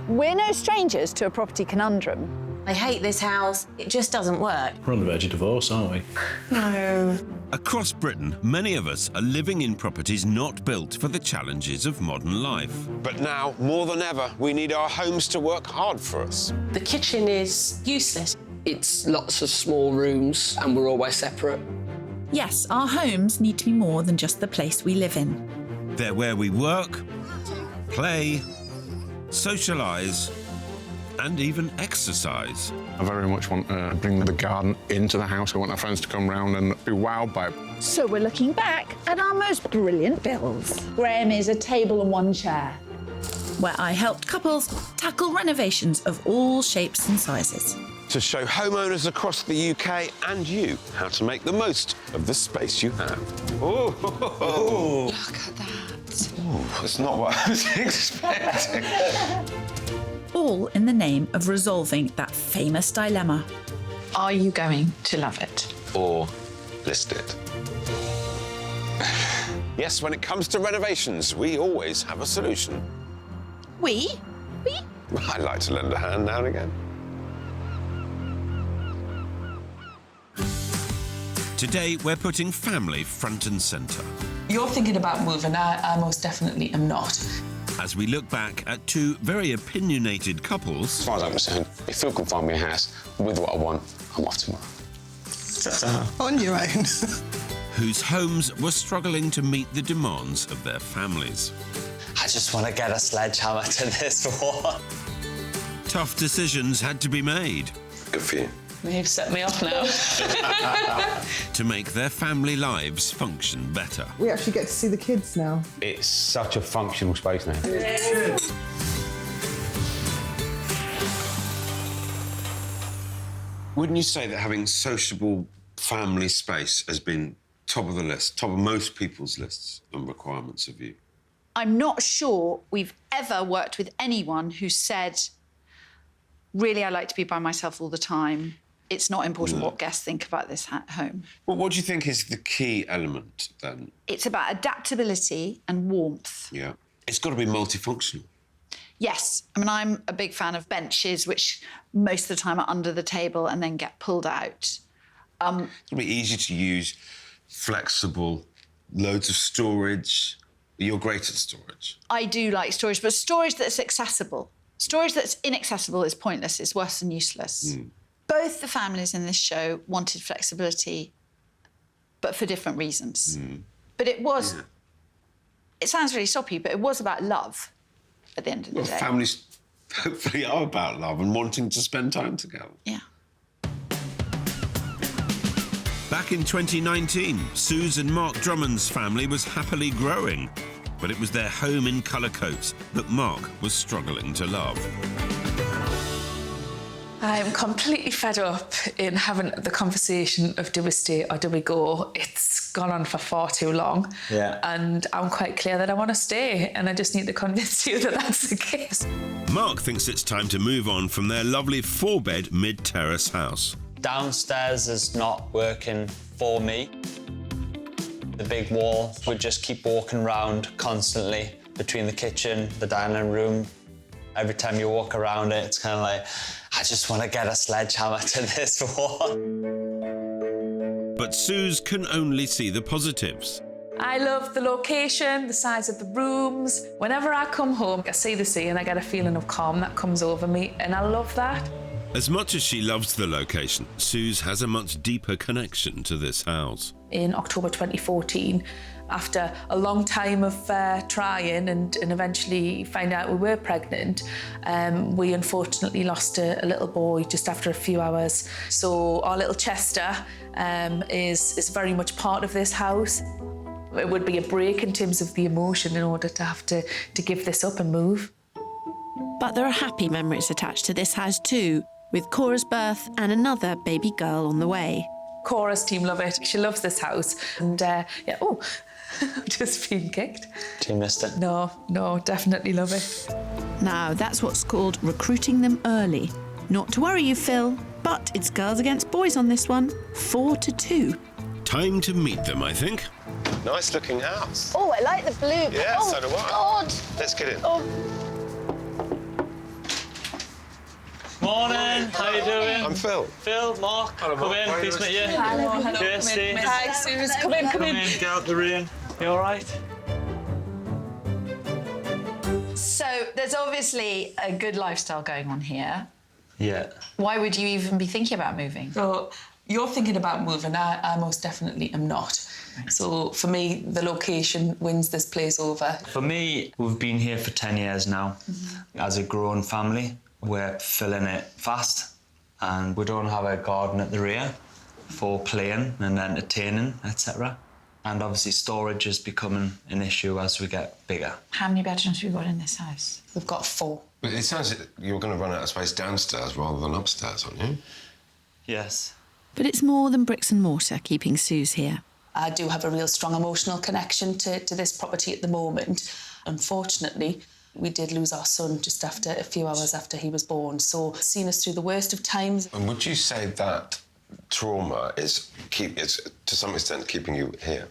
We're no strangers to a property conundrum. I hate this house. It just doesn't work. We're on the verge of divorce, aren't we? No. Across Britain, many of us are living in properties not built for the challenges of modern life. But now, more than ever, we need our homes to work hard for us. The kitchen is useless. It's lots of small rooms and we're always separate. Yes, our homes need to be more than just the place we live in. They're where we work, play, socialise, and even exercise. I very much want to bring the garden into the house. I want our friends to come round and be wowed by it. So we're looking back at our most brilliant builds. Graham is a table and one chair. Where I helped couples tackle renovations of all shapes and sizes. To show homeowners across the UK and you how to make the most of the space you have. Oh, Look at that. oh, that's not what I was expecting. All in the name of resolving that famous dilemma. Are you going to love it? Or list it. Yes, when it comes to renovations, we always have a solution. We? I like to lend a hand now and again. Today, we're putting family front and centre. You're thinking about moving, I most definitely am not. As we look back at two very opinionated couples. As far as I'm concerned, if Phil can find me a house with what I want, I'm off tomorrow. On your own. Whose homes were struggling to meet the demands of their families. I just want to get a sledgehammer to this one. Tough decisions had to be made. Good for you. You've set me off now. To make their family lives function better. We actually get to see the kids now. It's such a functional space now. Wouldn't you say that having sociable family space has been top of the list, top of most people's lists and requirements of you? I'm not sure we've ever worked with anyone who said, really, I like to be by myself all the time. It's not important what guests think about this home. Well, what do you think is the key element, then? It's about adaptability and warmth. Yeah. It's got to be multifunctional. Yes. I mean, I'm a big fan of benches, which most of the time are under the table and then get pulled out. It's got to be easy to use, flexible, loads of storage. You're great at storage. I do like storage, but storage that's accessible. Storage that's inaccessible is pointless. It's worse than useless. Both the families in this show wanted flexibility, but for different reasons. But it was... It sounds really soppy, but it was about love at the end of the day. Families hopefully are about love and wanting to spend time together. Yeah. Back in 2019, Suz and Mark Drummond's family was happily growing, but it was their home in colour coats that Mark was struggling to love. I'm completely fed up in having the conversation of do we stay or do we go. It's gone on for far too long. Yeah. And I'm quite clear that I want to stay, and I just need to convince you that that's the case. Mark thinks it's time to move on from their lovely 4-bed mid-terrace house. Downstairs is not working for me. The big wall would just keep walking around constantly between the kitchen, the dining room. Every time you walk around it, it's kind of like, I just want to get a sledgehammer to this one. But Suz can only see the positives. I love the location, the size of the rooms. Whenever I come home, I see the sea and I get a feeling of calm that comes over me, and I love that. As much as she loves the location, Suz has a much deeper connection to this house. In October 2014, after a long time of trying and eventually find out we were pregnant, we unfortunately lost a little boy just after a few hours. So our little Chester is very much part of this house. It would be a break in terms of the emotion in order to have to give this up and move. But there are happy memories attached to this house too, with Cora's birth and another baby girl on the way. Cora's team love it. She loves this house. And yeah, oh, I'm just being kicked. Do you miss it? No, definitely love it. Now, that's what's called recruiting them early. Not to worry you, Phil, but it's girls against boys on this one, 4-2. Time to meet them, I think. Nice looking house. Oh, I like the blue. Yeah, so do I. God. Let's get in. Oh. Morning. How you doing? I'm Phil. Phil, Mark. Come in. Please meet you. Hello. Kirsty. Hi, Suz. Come in. Get out the rain. You all right? So there's obviously a good lifestyle going on here. Yeah. Why would you even be thinking about moving? So you're thinking about moving. I most definitely am not. Right. So for me, the location wins this place over. For me, we've been here for 10 years now. As a growing family, we're filling it fast, and we don't have a garden at the rear for playing and entertaining, etc. And obviously storage is becoming an issue as we get bigger. How many bedrooms have you got in this house? We've got 4. But it sounds like you're going to run out of space downstairs rather than upstairs, aren't you? Yes. But it's more than bricks and mortar keeping Suz here. I do have a real strong emotional connection to this property at the moment. Unfortunately, we did lose our son just after a few hours after he was born, so it's seen us through the worst of times. And would you say that trauma is to some extent keeping you here?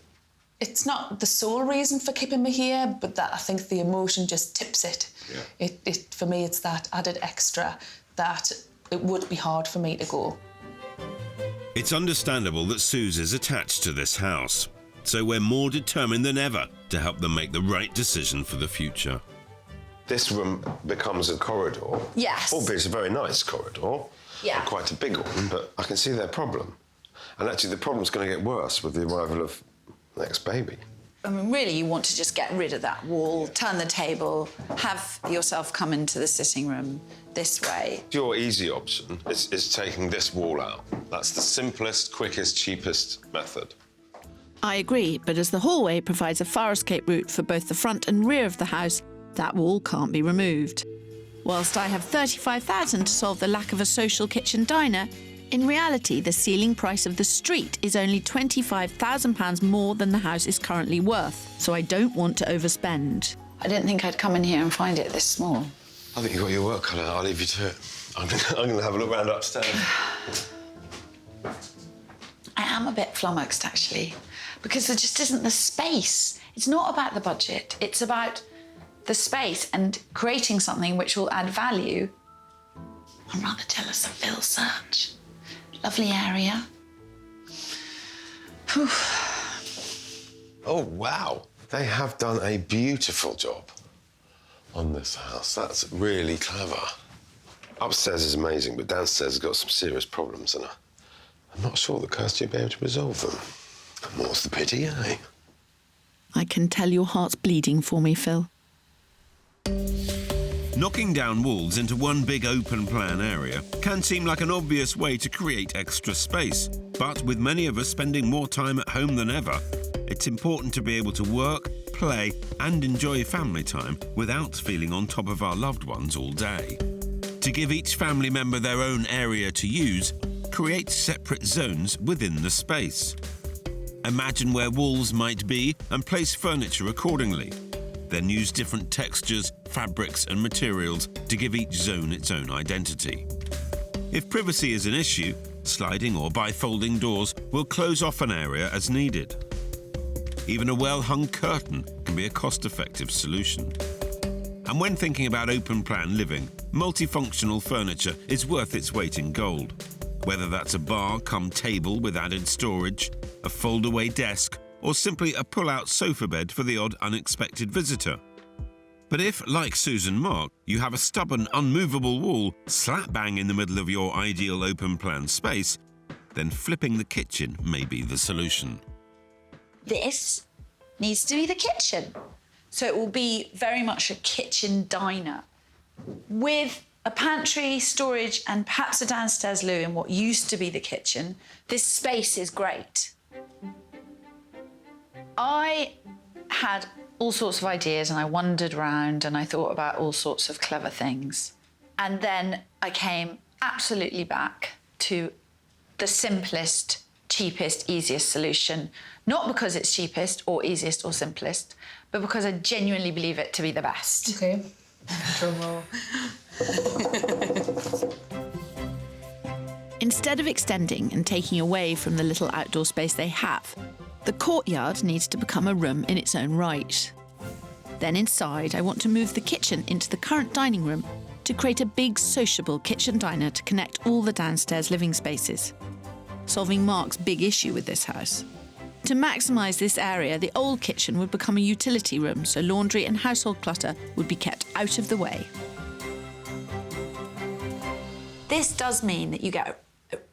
It's not the sole reason for keeping me here, but that I think the emotion just tips it. Yeah. It for me, it's that added extra that it would be hard for me to go. It's understandable that Suz is attached to this house, so we're more determined than ever to help them make the right decision for the future. This room becomes a corridor. Yes. Albeit it's a very nice corridor. Yeah. Quite a big one, but I can see their problem. And actually, the problem's going to get worse with the arrival of the next baby. I mean, really, you want to just get rid of that wall, turn the table, have yourself come into the sitting room this way. Your easy option is taking this wall out. That's the simplest, quickest, cheapest method. I agree, but as the hallway provides a fire escape route for both the front and rear of the house, that wall can't be removed. Whilst I have $35,000 to solve the lack of a social kitchen diner, in reality, the ceiling price of the street is only £25,000 more than the house is currently worth, so I don't want to overspend. I didn't think I'd come in here and find it this small. I think you've got your work cut out. I'll leave you to it. I'm going to have a look round upstairs. I am a bit flummoxed, actually, because there just isn't the space. It's not about the budget. It's about the space and creating something which will add value. I'm rather jealous of Phil's search. Lovely area. Whew. Oh, wow. They have done a beautiful job on this house. That's really clever. Upstairs is amazing, but downstairs has got some serious problems, and I'm not sure that Kirsty will be able to resolve them. More's the pity, eh? I can tell your heart's bleeding for me, Phil. Knocking down walls into one big open-plan area can seem like an obvious way to create extra space. But with many of us spending more time at home than ever, it's important to be able to work, play and enjoy family time without feeling on top of our loved ones all day. To give each family member their own area to use, create separate zones within the space. Imagine where walls might be and place furniture accordingly. Then use different textures, fabrics and materials to give each zone its own identity. If privacy is an issue, sliding or bifolding doors will close off an area as needed. Even a well-hung curtain can be a cost-effective solution. And when thinking about open-plan living, multifunctional furniture is worth its weight in gold. Whether that's a bar cum table with added storage, a fold-away desk, or simply a pull-out sofa bed for the odd unexpected visitor. But if, like Suz and Mark, you have a stubborn, unmovable wall slap bang in the middle of your ideal open-plan space, then flipping the kitchen may be the solution. This needs to be the kitchen. So it will be very much a kitchen diner with a pantry, storage, and perhaps a downstairs loo in what used to be the kitchen. This space is great. I had all sorts of ideas and I wandered around and I thought about all sorts of clever things. And then I came absolutely back to the simplest, cheapest, easiest solution. Not because it's cheapest or easiest or simplest, but because I genuinely believe it to be the best. Okay. Drum roll. Instead of extending and taking away from the little outdoor space they have, the courtyard needs to become a room in its own right. Then inside, I want to move the kitchen into the current dining room to create a big sociable kitchen diner to connect all the downstairs living spaces, solving Mark's big issue with this house. To maximise this area, the old kitchen would become a utility room, so laundry and household clutter would be kept out of the way. This does mean that you get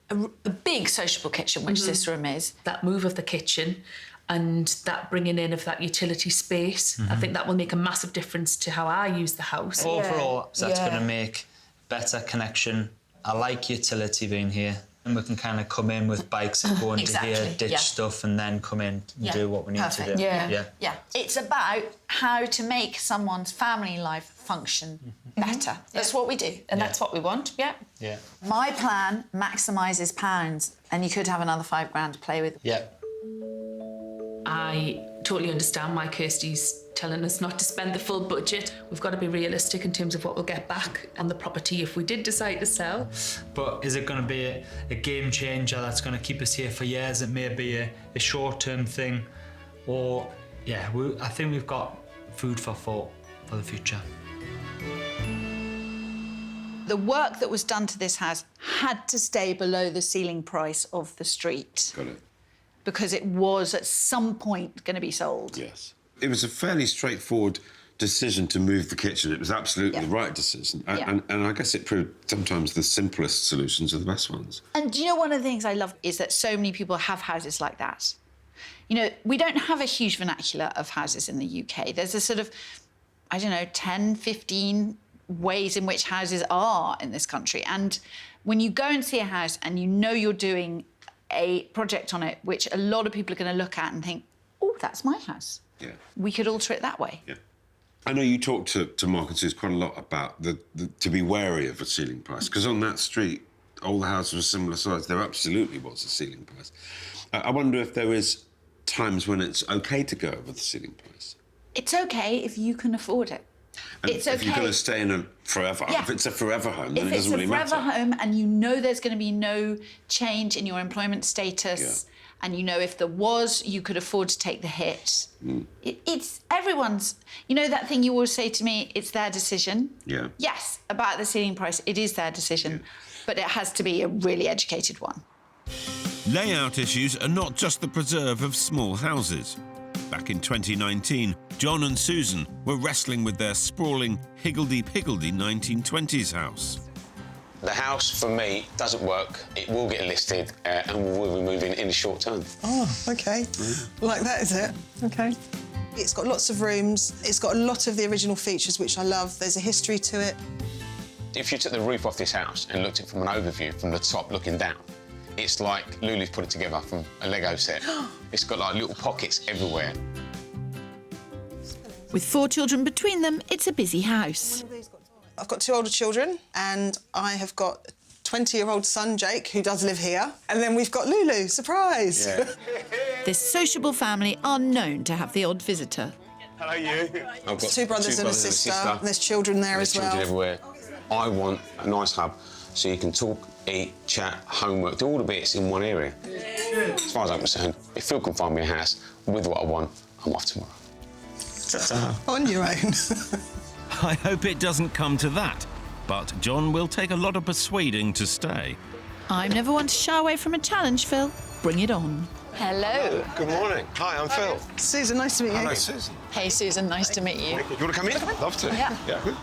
a big sociable kitchen, which this room is. That move of the kitchen and that bringing in of that utility space, I think that will make a massive difference to how I use the house. Overall, that's going to make better connection. I like utility being here. And we can kind of come in with bikes and go into here, ditch stuff, and then come in and do what we need to do. Yeah. It's about how to make someone's family life function better. That's what we do, and that's what we want. Yeah. My plan maximises pounds, and you could have another £5,000 to play with. Yeah. I totally understand why Kirsty's telling us not to spend the full budget. We've got to be realistic in terms of what we'll get back on the property if we did decide to sell. But is it going to be a game changer that's going to keep us here for years? It may be a short-term thing, or I think we've got food for thought for the future. The work that was done to this house had to stay below the ceiling price of the street. Got it. Because it was at some point going to be sold. Yes. It was a fairly straightforward decision to move the kitchen. It was absolutely the right decision. And I guess it proved sometimes the simplest solutions are the best ones. And do you know, one of the things I love is that so many people have houses like that. You know, we don't have a huge vernacular of houses in the UK. There's a sort of, 10, 15 ways in which houses are in this country. And when you go and see a house and you know you're doing a project on it, which a lot of people are going to look at and think, oh, that's my house. Yeah. We could alter it that way. Yeah. I know you talked to Mark and Suz quite a lot about to be wary of a ceiling price, because on that street, all the houses were similar size. There absolutely was a ceiling price. I wonder if there is times when it's OK to go over the ceiling price. It's OK if you can afford it. And it's OK. If you're going to stay in it forever, if it's a forever home, then it doesn't really matter. If it's a forever home and you know there's going to be no change in your employment status, and you know if there was, you could afford to take the hit. It's everyone's... You know that thing you always say to me, it's their decision? Yeah. Yes, about the ceiling price, it is their decision, but it has to be a really educated one. Layout issues are not just the preserve of small houses. Back in 2019, John and Susan were wrestling with their sprawling, higgledy-piggledy 1920s house. The house, for me, doesn't work. It will get listed and we'll be moving in the short term. Oh, OK. Like that, is it? OK. It's got lots of rooms. It's got a lot of the original features, which I love. There's a history to it. If you took the roof off this house and looked at it from an overview, from the top looking down, it's like Lulu's put it together from a Lego set. It's got, like, little pockets everywhere. With 4 children between them, it's a busy house. I've got 2 older children, and I have got a 20-year-old son, Jake, who does live here. And then we've got Lulu, surprise! Yeah. This sociable family are known to have the odd visitor. Hello, you. I've got 2 brothers and a sister. And there's children there as well. Children everywhere. I want a nice hub so you can talk, eat, chat, homework, do all the bits in one area. As far as I'm concerned, if Phil can find me a house with what I want, I'm off tomorrow. On your own. I hope it doesn't come to that, but John will take a lot of persuading to stay. I'm never one to shy away from a challenge, Phil. Bring it on. Hello. Good morning. Hi, I'm Phil. Susan, nice to meet you. Hello, Susan. Hey, Susan, nice to meet you. You want to come in? Love to. Yeah.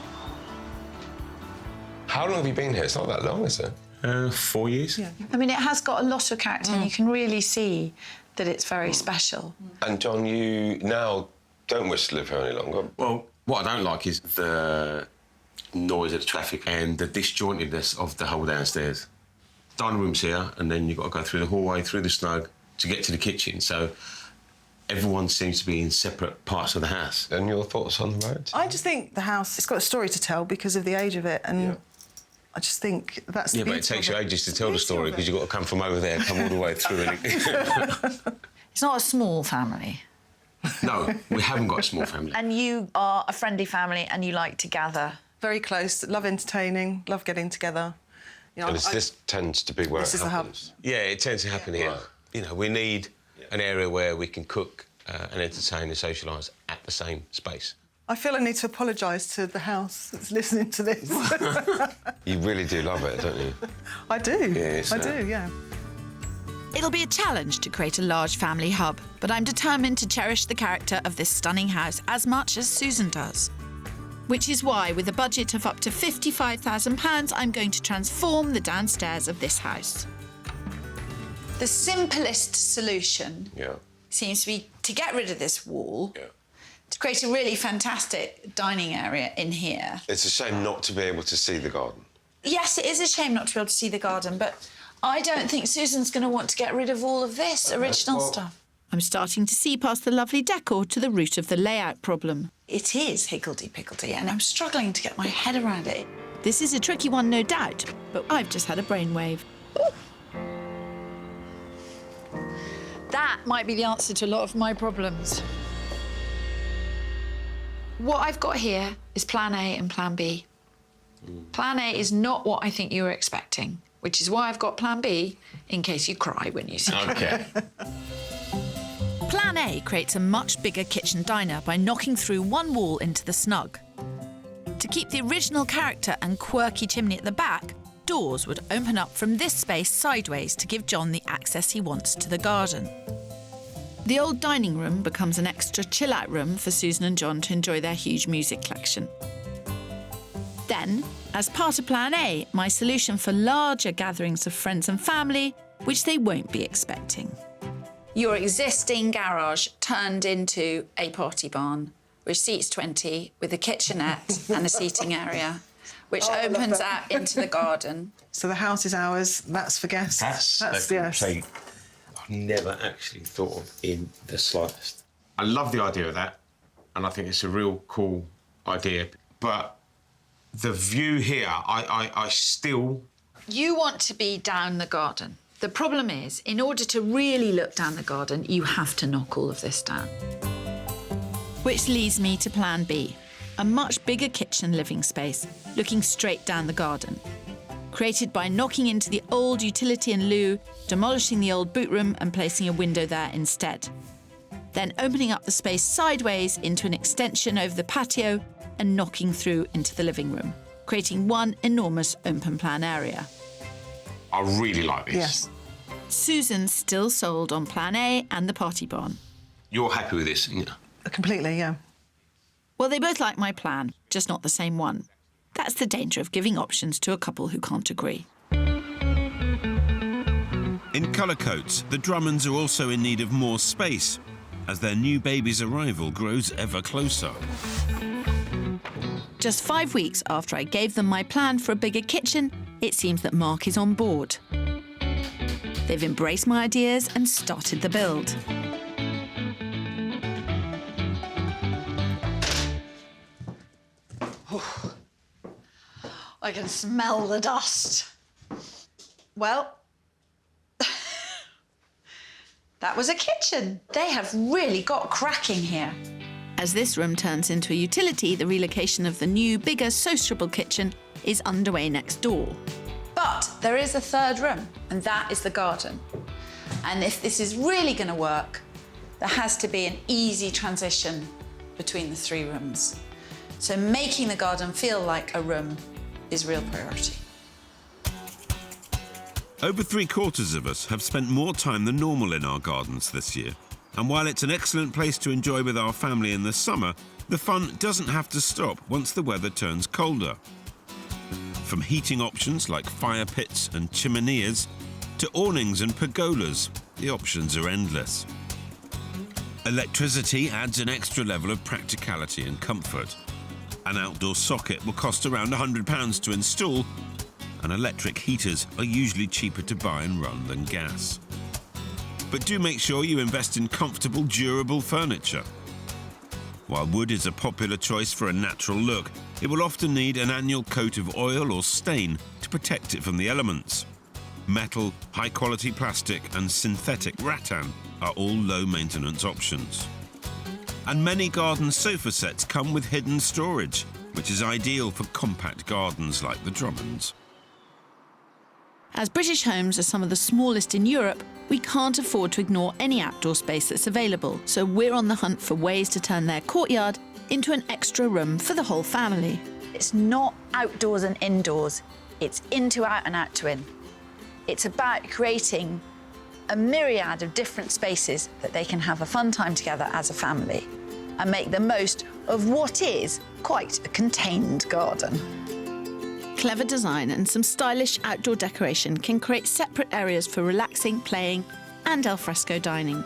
How long have you been here? It's not that long, is it? 4 years. Yeah. I mean, it has got a lot of character, and you can really see that it's very special. And John, you now don't wish to live here any longer. Well, what I don't like is the noise of the traffic and the disjointedness of the whole downstairs. Dining room's here, and then you've got to go through the hallway, through the snug to get to the kitchen. So everyone seems to be in separate parts of the house. And your thoughts on the road? I just think the house, it's got a story to tell because of the age of it, and I just think that's the Yeah, but it beauty takes of you it. ages to tell the story because you've got to come from over there, come all the way through. It's not a small family. No, we haven't got a small family. And you are a friendly family and you like to gather. Very close, love entertaining, love getting together. You know, And this tends to be where this it is the hub. happens. Yeah, it tends to happen here. Right. You know, we need an area where we can cook and entertain and socialise at the same space. I feel I need to apologise to the house that's listening to this. You really do love it, don't you? I do. Yes, I do, yeah. It'll be a challenge to create a large family hub, but I'm determined to cherish the character of this stunning house as much as Susan does. Which is why, with a budget of up to £55,000, I'm going to transform the downstairs of this house. The simplest solution seems to be to get rid of this wall, to create a really fantastic dining area in here. It's a shame not to be able to see the garden. Yes, it is a shame not to be able to see the garden, but I don't think Susan's going to want to get rid of all of this original stuff. I'm starting to see past the lovely decor to the root of the layout problem. It is higgledy-piggledy, and I'm struggling to get my head around it. This is a tricky one, no doubt, but I've just had a brainwave. That might be the answer to a lot of my problems. What I've got here is Plan A and Plan B. Plan A is not what I think you were expecting, which is why I've got Plan B in case you cry when you see it. Okay. Plan A creates a much bigger kitchen diner by knocking through one wall into the snug. To keep the original character and quirky chimney at the back, doors would open up from this space sideways to give John the access he wants to the garden. The old dining room becomes an extra chill-out room for Susan and John to enjoy their huge music collection. Then, as part of Plan A, my solution for larger gatherings of friends and family, which they won't be expecting. Your existing garage turned into a party barn, which seats 20, with a kitchenette and a seating area, which opens out into the garden. So the house is ours, that's for guests. That's yes. I've never actually thought of in the slightest. I love the idea of that, and I think it's a real cool idea. But the view here, I still... You want to be down the garden. The problem is, in order to really look down the garden, you have to knock all of this down. Which leads me to Plan B, a much bigger kitchen living space, looking straight down the garden. Created by knocking into the old utility and loo, demolishing the old boot room and placing a window there instead. Then opening up the space sideways into an extension over the patio and knocking through into the living room, creating one enormous open plan area. I really like this. Yes. Susan's still sold on Plan A and the party barn. You're happy with this, aren't you? Completely, yeah. Well, they both like my plan, just not the same one. That's the danger of giving options to a couple who can't agree. In colour coats, the Drummonds are also in need of more space, as their new baby's arrival grows ever closer. Just 5 weeks after I gave them my plan for a bigger kitchen, it seems that Mark is on board. They've embraced my ideas and started the build. I can smell the dust. Well, that was a kitchen. They have really got cracking here. As this room turns into a utility, the relocation of the new, bigger, sociable kitchen is underway next door. But there is a third room, and that is the garden. And if this is really going to work, there has to be an easy transition between the three rooms. So making the garden feel like a room is real priority. Over 3/4 of us have spent more time than normal in our gardens this year. And while it's an excellent place to enjoy with our family in the summer, the fun doesn't have to stop once the weather turns colder. From heating options like fire pits and chimeneas to awnings and pergolas, the options are endless. Electricity adds an extra level of practicality and comfort. An outdoor socket will cost around £100 to install, and electric heaters are usually cheaper to buy and run than gas. But do make sure you invest in comfortable, durable furniture. While wood is a popular choice for a natural look, it will often need an annual coat of oil or stain to protect it from the elements. Metal, high-quality plastic and synthetic rattan are all low-maintenance options. And many garden sofa sets come with hidden storage, which is ideal for compact gardens like the Drummonds. As British homes are some of the smallest in Europe, we can't afford to ignore any outdoor space that's available, so we're on the hunt for ways to turn their courtyard into an extra room for the whole family. It's not outdoors and indoors. It's in to out and out to in. It's about creating a myriad of different spaces that they can have a fun time together as a family and make the most of what is quite a contained garden. Clever design and some stylish outdoor decoration can create separate areas for relaxing, playing, and alfresco dining.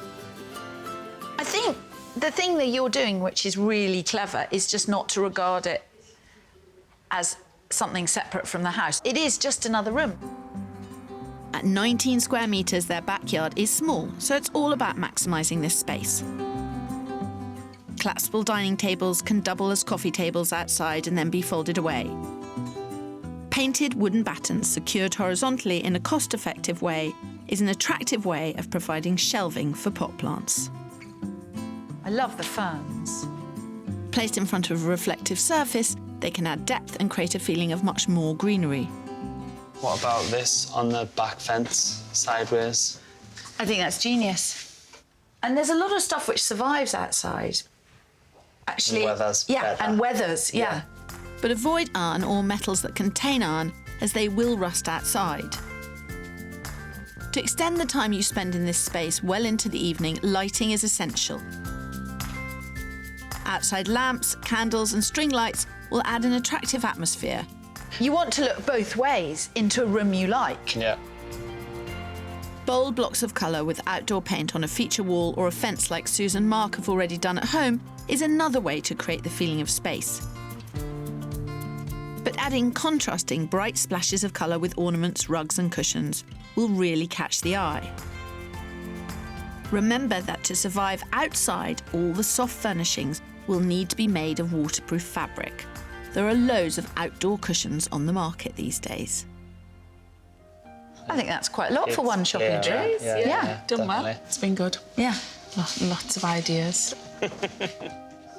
I think the thing that you're doing, which is really clever, is just not to regard it as something separate from the house. It is just another room. At 19 square metres, their backyard is small, so it's all about maximising this space. Collapsible dining tables can double as coffee tables outside and then be folded away. Painted wooden battens secured horizontally in a cost-effective way is an attractive way of providing shelving for pot plants. I love the ferns. Placed in front of a reflective surface, they can add depth and create a feeling of much more greenery. What about this on the back fence, sideways? I think that's genius. And there's a lot of stuff which survives outside. Actually, Weathers yeah, better. and weathers, yeah. But avoid iron or metals that contain iron, as they will rust outside. To extend the time you spend in this space well into the evening, lighting is essential. Outside lamps, candles and string lights will add an attractive atmosphere. You want to look both ways into a room you like. Yeah. Bold blocks of colour with outdoor paint on a feature wall or a fence like Suz and Mark have already done at home is another way to create the feeling of space. But adding contrasting bright splashes of colour with ornaments, rugs and cushions will really catch the eye. Remember that to survive outside, all the soft furnishings will need to be made of waterproof fabric. There are loads of outdoor cushions on the market these days. I think that's quite a lot for one shopping trip. Yeah, done well. definitely. It's been good. Yeah. Lots of ideas.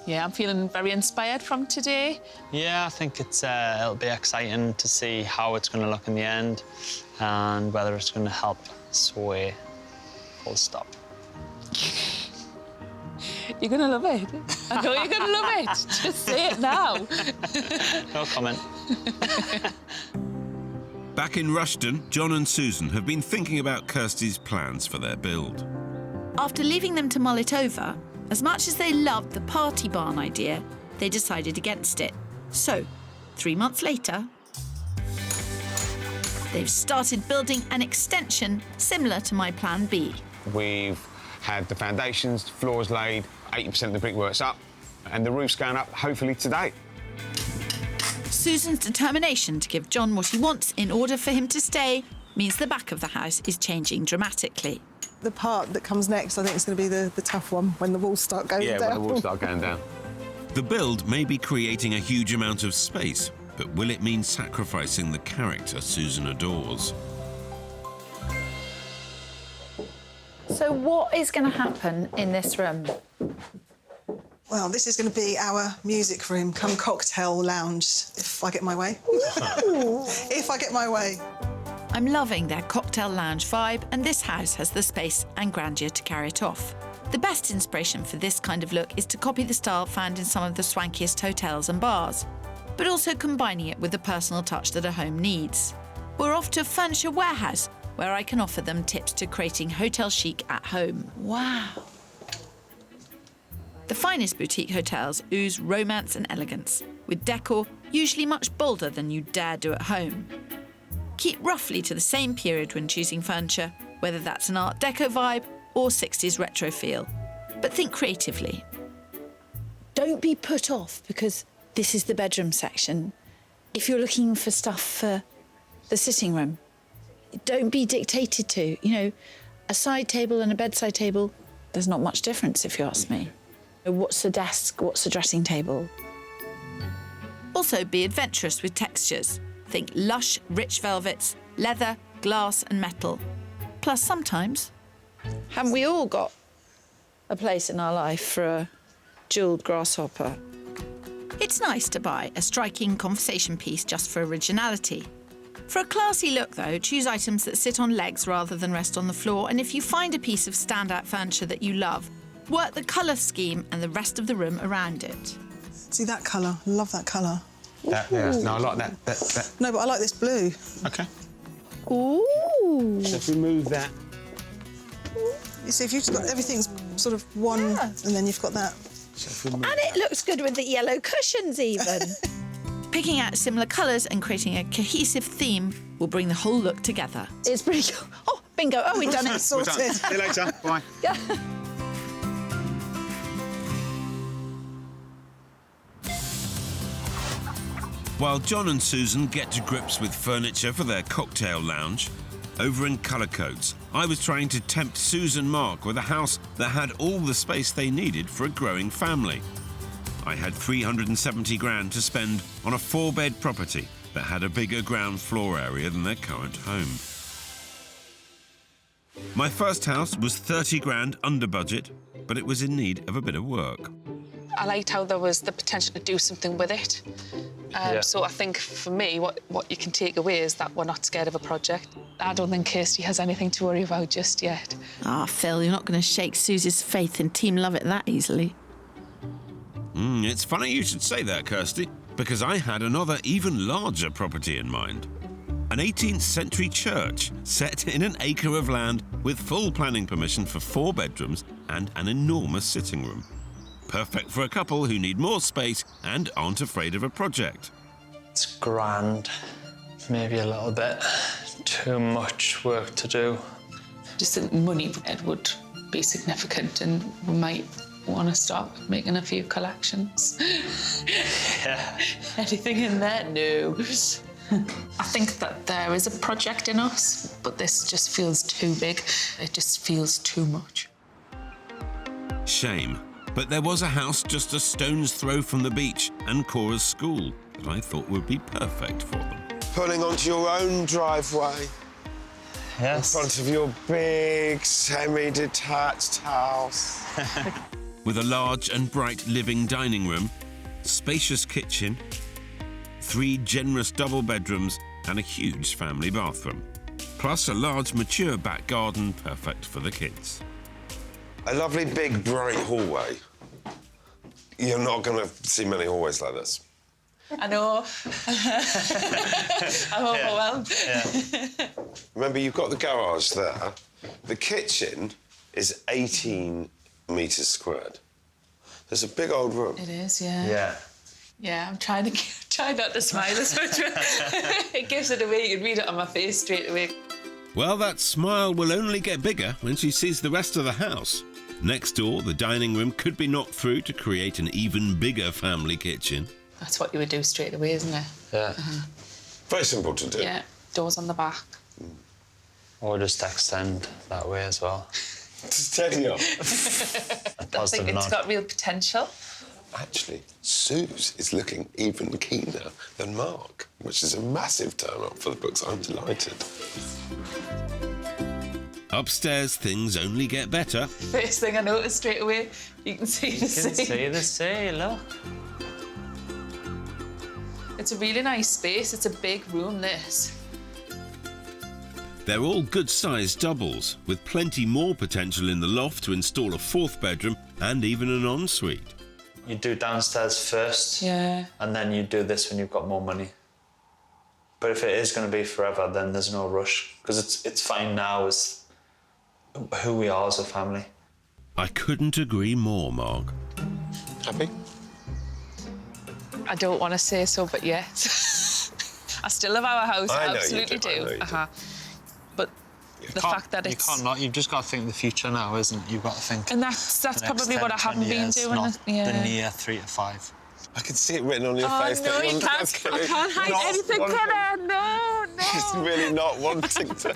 Yeah, I'm feeling very inspired from today. Yeah, I think it'll be exciting to see how it's going to look in the end and whether it's going to help sway full stop. You're going to love it. I know you're going to love it. Just say it now. No comment. Back in Rushton, John and Susan have been thinking about Kirsty's plans for their build. After leaving them to mull it over, as much as they loved the party barn idea, they decided against it. So, 3 months later, they've started building an extension similar to my plan B. We've had the foundations, floors laid, 80% of the brickwork's up, and the roof's going up, hopefully, today. Susan's determination to give John what he wants in order for him to stay means the back of the house is changing dramatically. The part that comes next, I think, is going to be the tough one, when the walls start going down. Yeah, when the walls start going down. The build may be creating a huge amount of space, but will it mean sacrificing the character Susan adores? So what is going to happen in this room? Well, this is going to be our music room, come cocktail lounge, if I get my way. If I get my way. I'm loving their cocktail lounge vibe, and this house has the space and grandeur to carry it off. The best inspiration for this kind of look is to copy the style found in some of the swankiest hotels and bars, but also combining it with the personal touch that a home needs. We're off to a furniture warehouse, where I can offer them tips to creating hotel chic at home. Wow. The finest boutique hotels ooze romance and elegance, with decor usually much bolder than you'd dare do at home. Keep roughly to the same period when choosing furniture, whether that's an Art Deco vibe or 60s retro feel. But think creatively. Don't be put off because this is the bedroom section. If you're looking for stuff for the sitting room, don't be dictated to. You know, a side table and a bedside table, there's not much difference if you ask me. What's a desk? What's a dressing table? Also be adventurous with textures. Think lush, rich velvets, leather, glass and metal. Plus sometimes, Haven't we all got a place in our life for a jewelled grasshopper? it's nice to buy a striking conversation piece just for originality. For a classy look, though, choose items that sit on legs rather than rest on the floor, and if you find a piece of standout furniture that you love, work the colour scheme and the rest of the room around it. See that colour? I love that colour. Yeah, no, I like that. No, but I like this blue. OK. Ooh. So if we move that... You see, if you've just got everything's sort of one, and then you've got that. And it looks good with the yellow cushions even. Picking out similar colours and creating a cohesive theme will bring the whole look together. It's pretty cool. Oh, bingo. Oh, we've done it. Sorted. We're done. See you later. Bye. While John and Susan get to grips with furniture for their cocktail lounge, over in colour codes, I was trying to tempt Suz and Mark with a house that had all the space they needed for a growing family. I had 370 grand to spend on a 4-bed property that had a bigger ground floor area than their current home. My first house was 30 grand under budget, but it was in need of a bit of work. I liked how there was the potential to do something with it. So I think for me, what you can take away is that we're not scared of a project. I don't think Kirsty has anything to worry about just yet. Ah, Phil, you're not going to shake Susie's faith in Team Love It that easily. It's funny you should say that, Kirsty, because I had another even larger property in mind. An 18th century church set in an acre of land with full planning permission for 4 bedrooms and an enormous sitting room. Perfect for a couple who need more space and aren't afraid of a project. It's grand, maybe a little bit too much work to do. Just think money it would be significant, and we might want to start making a few collections. Yeah. Anything in there? No. I think that there is a project in us, but this just feels too big. It just feels too much. Shame. But there was a house just a stone's throw from the beach and Cora's school that I thought would be perfect for them. Pulling onto your own driveway. Yes. In front of your big, semi-detached house. With a large and bright living dining room, spacious kitchen, 3 generous double bedrooms and a huge family bathroom. Plus a large, mature back garden perfect for the kids. A lovely, big, bright hallway. You're not going to see many hallways like this. I know. I'm overwhelmed. Yeah. Remember, you've got the garage there. The kitchen is 18 metres squared. There's a big old room. It is, yeah. Yeah. Yeah, I'm trying not to smile as much. It gives it away. You can read it on my face straight away. Well, that smile will only get bigger when she sees the rest of the house. Next door, the dining room could be knocked through to create an even bigger family kitchen. That's what you would do straight away, isn't it? Yeah. Very simple to do. Yeah, doors on the back. Or just extend that way as well. Steady up. I think it's got real potential. Actually, Suz is looking even keener than Mark, which is a massive turn-up for the books. I'm delighted. Upstairs, things only get better. First thing I noticed straight away, you can see the sea. You can see the sea, look. It's a really nice space. It's a big room, this. They're all good-sized doubles, with plenty more potential in the loft to install a 4th bedroom and even an ensuite. You do downstairs first, yeah, and then you do this when you've got more money. But if it is going to be forever, then there's no rush, because it's fine now as who we are as a family. I couldn't agree more, Mark. Happy? I don't want to say so, but yes. I still love our house. I I know absolutely you do. I know you do. But the fact that it's... You can't not. You've just got to think the future now, isn't it? You've got to think... And that's probably 10, what I haven't 20 been years, doing. Not Yeah. the near 3 to 5. I can see it written on your face. No, you can't. I can't hide anything, can I? No. She's really not wanting to.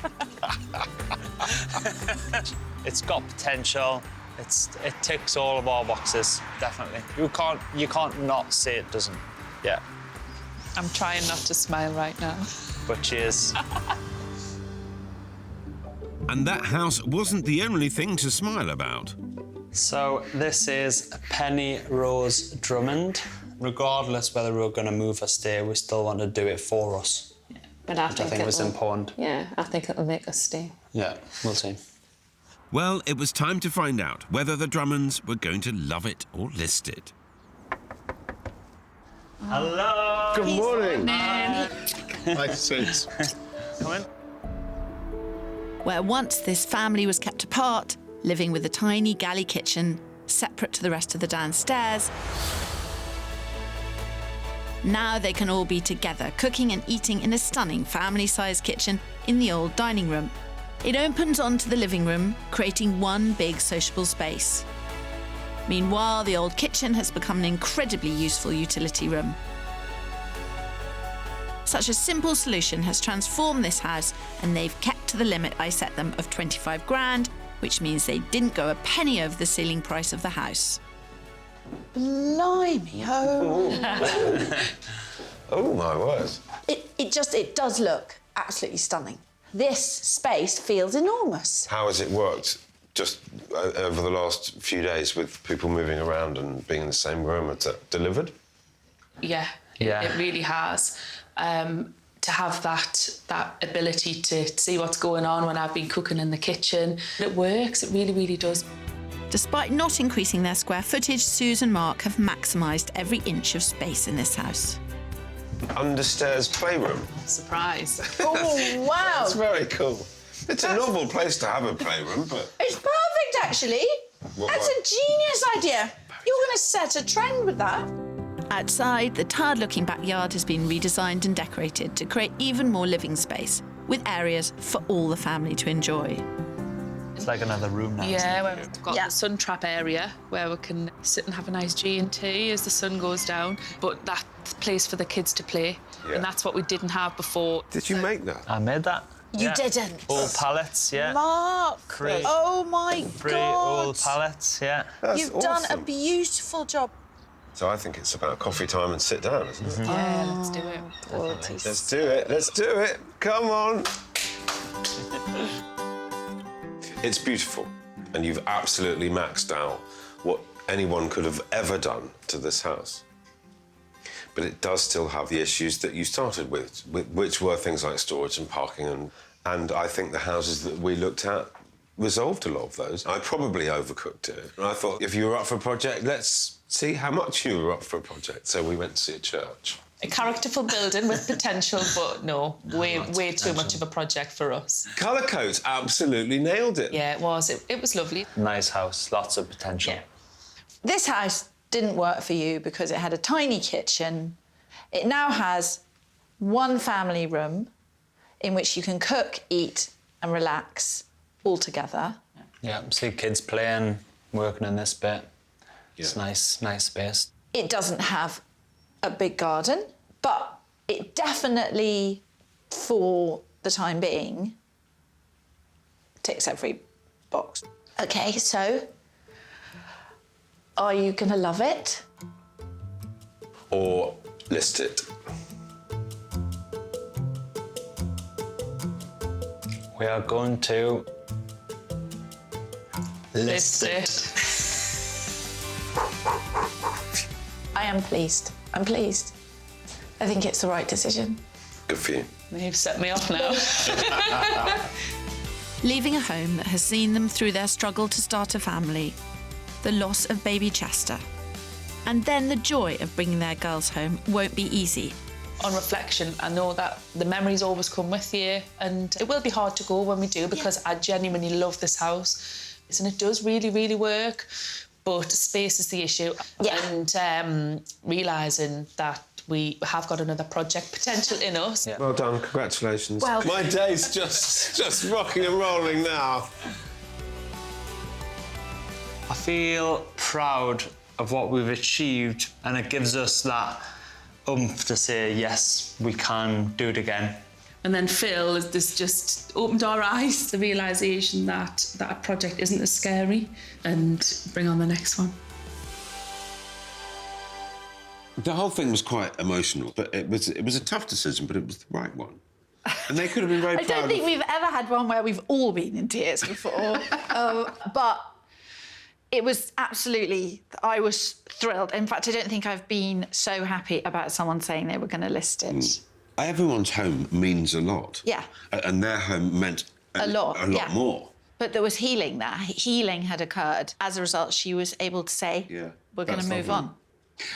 It's got potential. It ticks all of our boxes, definitely. You can't not say it doesn't. Yeah. I'm trying not to smile right now. But cheers. And that house wasn't the only thing to smile about. So this is Penny Rose Drummond. Regardless whether we're going to move or stay, we still want to do it for us. Yeah, but I think was important. Yeah, I think it'll make us stay. Yeah, we'll see. Well, it was time to find out whether the Drummonds were going to love it or list it. Hello. Good morning. Morning. Hi, Suz. Come in. Where once this family was kept apart, living with a tiny galley kitchen separate to the rest of the downstairs, now they can all be together, cooking and eating in a stunning family-sized kitchen in the old dining room. It opens onto the living room, creating one big sociable space. Meanwhile, the old kitchen has become an incredibly useful utility room. Such a simple solution has transformed this house, and they've kept to the limit I set them of 25 grand, which means they didn't go a penny over the ceiling price of the house. Blimey, Oh, my word. It does look absolutely stunning. This space feels enormous. How has it worked just over the last few days with people moving around and being in the same room? Has that delivered? Yeah, it really has. To have that ability to see what's going on when I've been cooking in the kitchen. It works, it really, really does. Despite not increasing their square footage, Suz and Mark have maximised every inch of space in this house. Understairs playroom. Surprise. Oh, wow. That's very cool. It's a novel place to have a playroom, but... It's perfect, actually. That's a genius idea. You're going to set a trend with that. Outside, the tired-looking backyard has been redesigned and decorated to create even more living space, with areas for all the family to enjoy. It's like another room now. Yeah, where we've got the sun trap area where we can sit and have a nice G&T as the sun goes down, but that place for the kids to play, and that's what we didn't have before. Did you make that? I made that. You didn't? All pallets, yeah. Mark! Oh, my God. All pallets, yeah. That's You've done a awesome. beautiful job. So I think it's about coffee time and sit down, isn't it? Yeah, let's do it. Let's do it. Let's do it. Come on. It's beautiful, and you've absolutely maxed out what anyone could have ever done to this house. But it does still have the issues that you started with, which were things like storage and parking, and I think the houses that we looked at resolved a lot of those. I probably overcooked it. And I thought, if you were up for a project, let's see how much you were up for a project. So we went to see a church. A characterful building with potential, but no, way too much of a project for us. Colour codes absolutely nailed it. Yeah, it was. It was lovely. Nice house, lots of potential. Yeah. This house didn't work for you because it had a tiny kitchen. It now has one family room in which you can cook, eat and relax all together. Yeah, see kids playing, working in this bit. It's nice space. It doesn't have a big garden, but it definitely, for the time being, ticks every box. OK, so are you going to love it? Or list it. We are going to List it. I am pleased. I'm pleased. I think it's the right decision. Good for you. You've set me off now. Leaving a home that has seen them through their struggle to start a family, the loss of baby Chester, and then the joy of bringing their girls home won't be easy. On reflection, I know that the memories always come with you, and it will be hard to go when we do, because I genuinely love this house, and it does really, really work, but space is the issue. And realising that we have got another project potential in us. Well done, congratulations. Well, my day's just rocking and rolling now. I feel proud of what we've achieved, and it gives us that oomph to say, yes, we can do it again. And then Phil has just opened our eyes to the realisation that a project isn't as scary, and bring on the next one. The whole thing was quite emotional, but it was a tough decision, but it was the right one. And they could have been very proud. I don't think we've ever had one where we've all been in tears before. But it was absolutely, I was thrilled. In fact, I don't think I've been so happy about someone saying they were going to list it. Everyone's home means a lot. Yeah. And their home meant a lot more. But there was healing there. Healing had occurred. As a result, she was able to say, we're going to move on.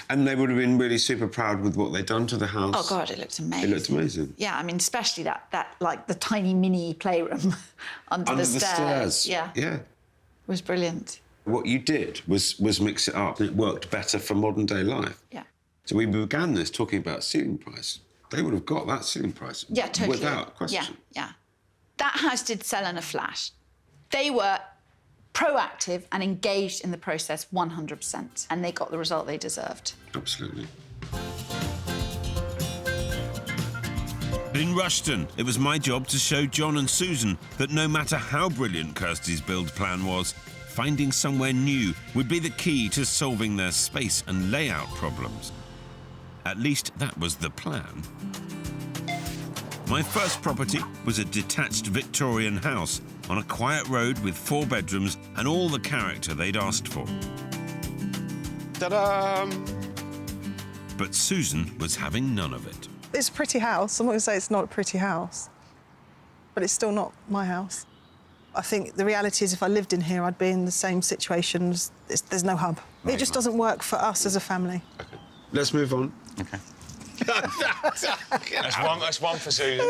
And they would have been really super proud with what they'd done to the house. Oh God, it looked amazing. It looked amazing. Yeah, I mean, especially that like the tiny mini playroom under the stairs. Yeah. Yeah. It was brilliant. What you did was mix it up. It worked better for modern day life. Yeah. So we began this talking about ceiling price. They would have got that ceiling price. Yeah, totally. Without question. Yeah. That house did sell in a flash. They were proactive and engaged in the process 100%, and they got the result they deserved. Absolutely. In Rushton, it was my job to show John and Susan that no matter how brilliant Kirsty's build plan was, finding somewhere new would be the key to solving their space and layout problems. At least that was the plan. My first property was a detached Victorian house on a quiet road with 4 bedrooms and all the character they'd asked for. Ta-da! But Susan was having none of it. It's a pretty house. I'm not going to say it's not a pretty house, but it's still not my house. I think the reality is if I lived in here, I'd be in the same situation. There's no hub. It just doesn't work for us as a family. Okay. Let's move on. OK. That's one for Susan.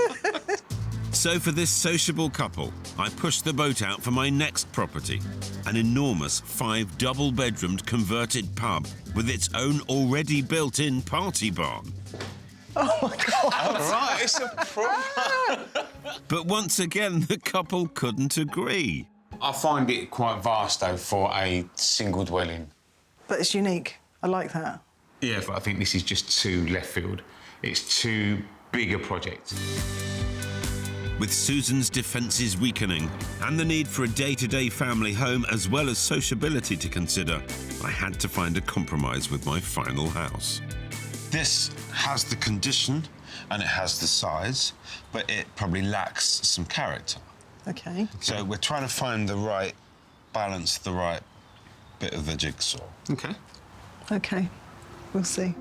So for this sociable couple, I pushed the boat out for my next property, an enormous 5 double-bedroomed converted pub with its own already built-in party barn. Oh, my God. All right, it's a problem. But once again, the couple couldn't agree. I find it quite vast, though, for a single dwelling. But it's unique. I like that. Yeah, but I think this is just too left field. It's too big a project. With Susan's defences weakening and the need for a day-to-day family home as well as sociability to consider, I had to find a compromise with my final house. This has the condition and it has the size, but it probably lacks some character. OK. So we're trying to find the right balance, the right bit of the jigsaw. OK. OK. We'll see.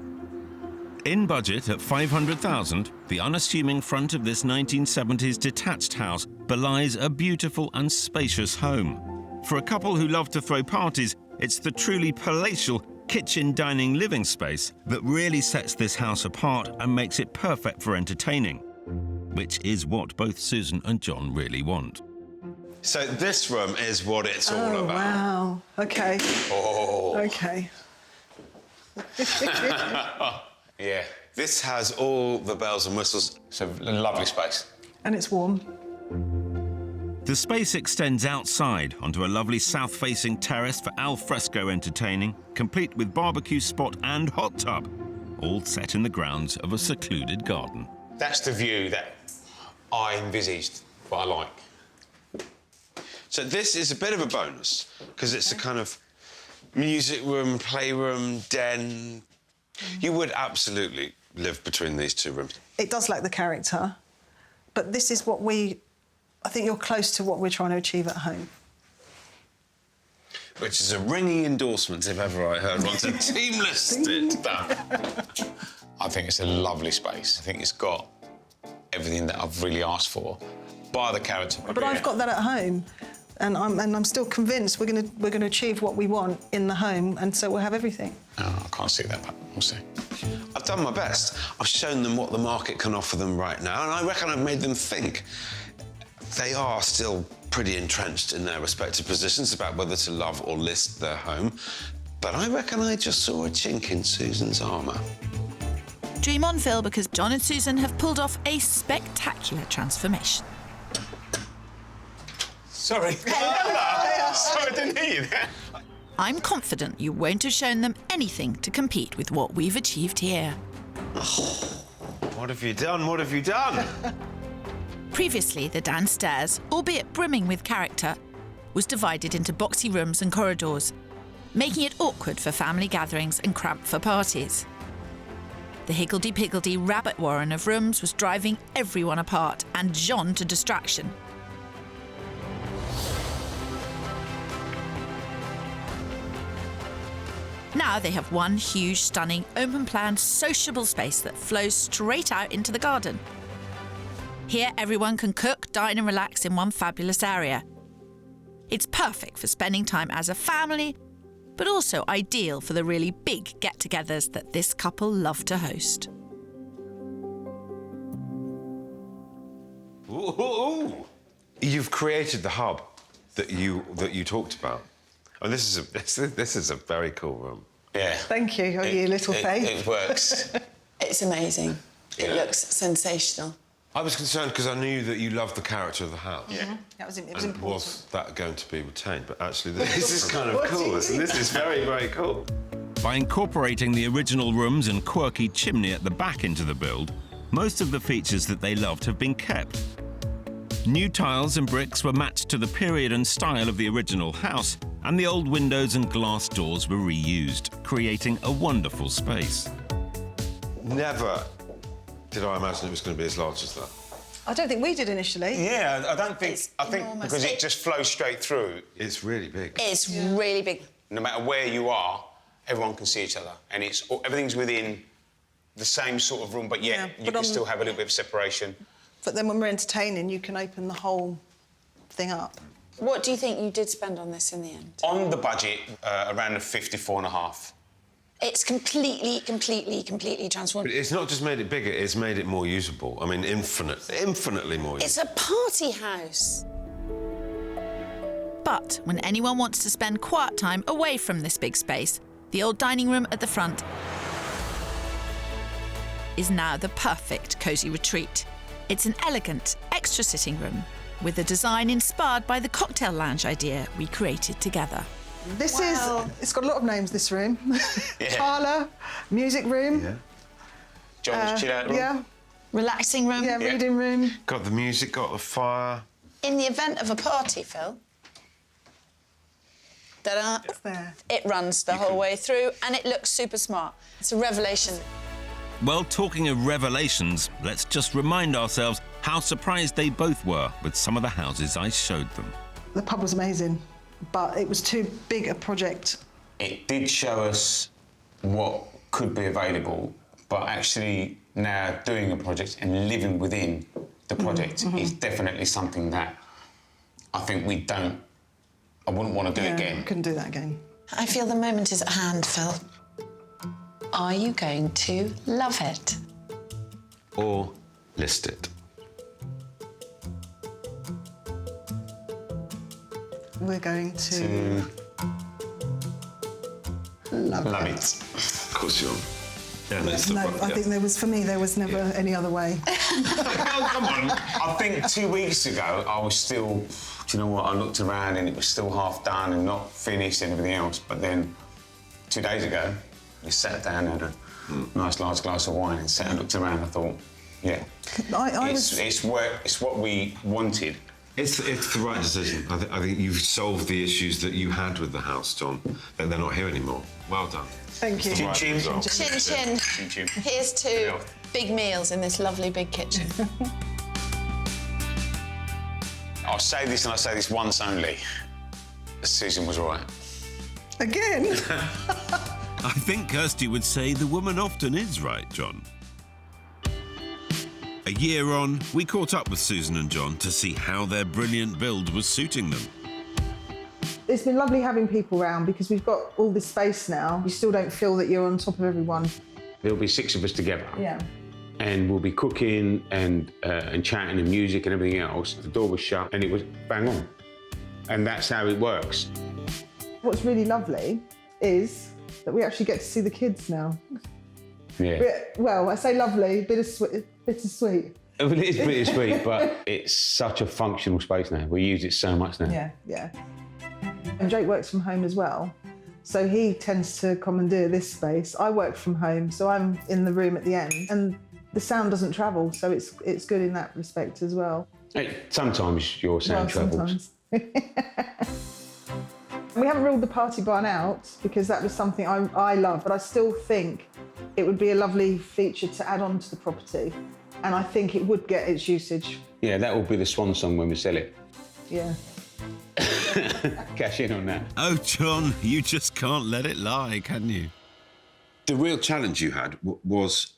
In budget at $500,000, the unassuming front of this 1970s detached house belies a beautiful and spacious home. For a couple who love to throw parties, it's the truly palatial kitchen dining living space that really sets this house apart and makes it perfect for entertaining, which is what both Susan and John really want. So this room is what it's all Oh, about. wow. OK. Oh. OK. Yeah. This has all the bells and whistles. It's a lovely space. And it's warm. The space extends outside onto a lovely south-facing terrace for al fresco entertaining, complete with barbecue spot and hot tub, all set in the grounds of a secluded garden. That's the view that I envisaged, what I like. So this is a bit of a bonus, because it's a kind of music room, playroom, den. You would absolutely live between these 2 rooms. It does lack the character, but this is what I think you're close to what we're trying to achieve at home. Which is a ringing endorsement, if ever I heard one. So teamless it done. I think it's a lovely space. I think it's got everything that I've really asked for, by the character. But I've got that at home, and I'm still convinced we're going to achieve what we want in the home, and so we'll have everything. Oh, I can't see that, but we'll see. I've done my best. I've shown them what the market can offer them right now, and I reckon I've made them think. They are still pretty entrenched in their respective positions about whether to love or list their home, but I reckon I just saw a chink in Susan's armour. Dream on, Phil, because John and Susan have pulled off a spectacular transformation. Sorry. Sorry, I didn't hear you there. I'm confident you won't have shown them anything to compete with what we've achieved here. What have you done? What have you done? Previously, the downstairs, albeit brimming with character, was divided into boxy rooms and corridors, making it awkward for family gatherings and cramped for parties. The higgledy-piggledy rabbit warren of rooms was driving everyone apart and John to distraction. Now they have one huge, stunning, open-plan, sociable space that flows straight out into the garden. Here, everyone can cook, dine and relax in one fabulous area. It's perfect for spending time as a family but also ideal for the really big get-togethers that this couple love to host. Ooh. You've created the hub that you talked about, and this is a very cool room. Yeah. Thank you, you little Faith. It works. It's amazing. It looks sensational. I was concerned because I knew that you loved the character of the house. Yeah. It was important. Was that going to be retained? But actually, this is kind of cool. This is very, very cool. By incorporating the original rooms and quirky chimney at the back into the build, most of the features that they loved have been kept. New tiles and bricks were matched to the period and style of the original house, and the old windows and glass doors were reused, creating a wonderful space. Never did I imagine it was going to be as large as that. I don't think we did initially. Yeah, I don't think... I think because it just flows straight through. It's really big. It's really big. No matter where you are, everyone can see each other. And everything's within the same sort of room, but yet you can still have a little bit of separation. But then when we're entertaining, you can open the whole thing up. What do you think you did spend on this in the end? On the budget, around the 54.5. It's completely transformed. But it's not just made it bigger, it's made it more usable. I mean, infinitely more usable. It's a party house. But when anyone wants to spend quiet time away from this big space, the old dining room at the front is now the perfect cosy retreat. It's an elegant, extra sitting room with a design inspired by the cocktail lounge idea we created together. This it's got a lot of names, this room. Parlour, music room. Yeah. John's chill out room. Yeah. Relaxing room. Yeah, reading room. Got the music, got the fire. In the event of a party, Phil, It's there. it runs the whole way through and it looks super smart. It's a revelation. Well, talking of revelations, let's just remind ourselves how surprised they both were with some of the houses I showed them. The pub was amazing, but it was too big a project. It did show us what could be available, but actually now doing a project and living within the project is definitely something that I think I wouldn't want to do again. I couldn't do that again. I feel the moment is at hand, Phil. Are you going to love it? Or list it. We're going to... Love it. Of course you are. Yeah, I think there was never any other way. Oh, come on. I think 2 weeks ago, I was still... Do you know what? I looked around and it was still half done and not finished and everything else. But then 2 days ago, we sat down and had a nice large glass of wine and sat and looked around. I thought, yeah, it's what we wanted. It's the right decision. I think you've solved the issues that you had with the house, John, and they're not here anymore. Well done. Thank you. Chin, chin. Chin, chin. Chin, chin. Here's to big meals in this lovely big kitchen. I'll say this and I say this once only. Susan was right. Again? I think Kirsty would say the woman often is right, John. A year on, we caught up with Susan and John to see how their brilliant build was suiting them. It's been lovely having people around because we've got all this space now. You still don't feel that you're on top of everyone. There'll be 6 of us together. Yeah. And we'll be cooking and chatting and music and everything else. The door was shut and it was bang on. And that's how it works. What's really lovely is that we actually get to see the kids now. Yeah. Well, I say lovely, bittersweet. It is bittersweet, but it's such a functional space now. We use it so much now. Yeah, yeah. And Jake works from home as well, so he tends to commandeer this space. I work from home, so I'm in the room at the end, and the sound doesn't travel, so it's good in that respect as well. Hey, sometimes your sound travels. We haven't ruled the party barn out because that was something I love, but I still think it would be a lovely feature to add on to the property, and I think it would get its usage. Yeah, that will be the swan song when we sell it. Yeah. Cash in on that. Oh, John, you just can't let it lie, can you? The real challenge you had was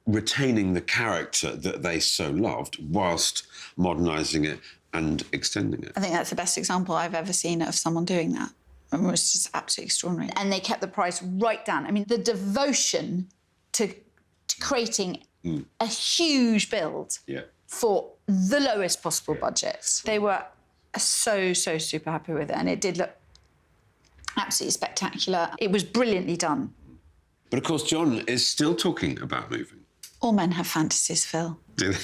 retaining the character that they so loved whilst modernising it and extending it. I think that's the best example I've ever seen of someone doing that. It was just absolutely extraordinary. And they kept the price right down. I mean, the devotion to creating a huge build for the lowest possible budget. They were so super happy with it, and it did look absolutely spectacular. It was brilliantly done. But of course, John is still talking about moving. All men have fantasies, Phil. Do they?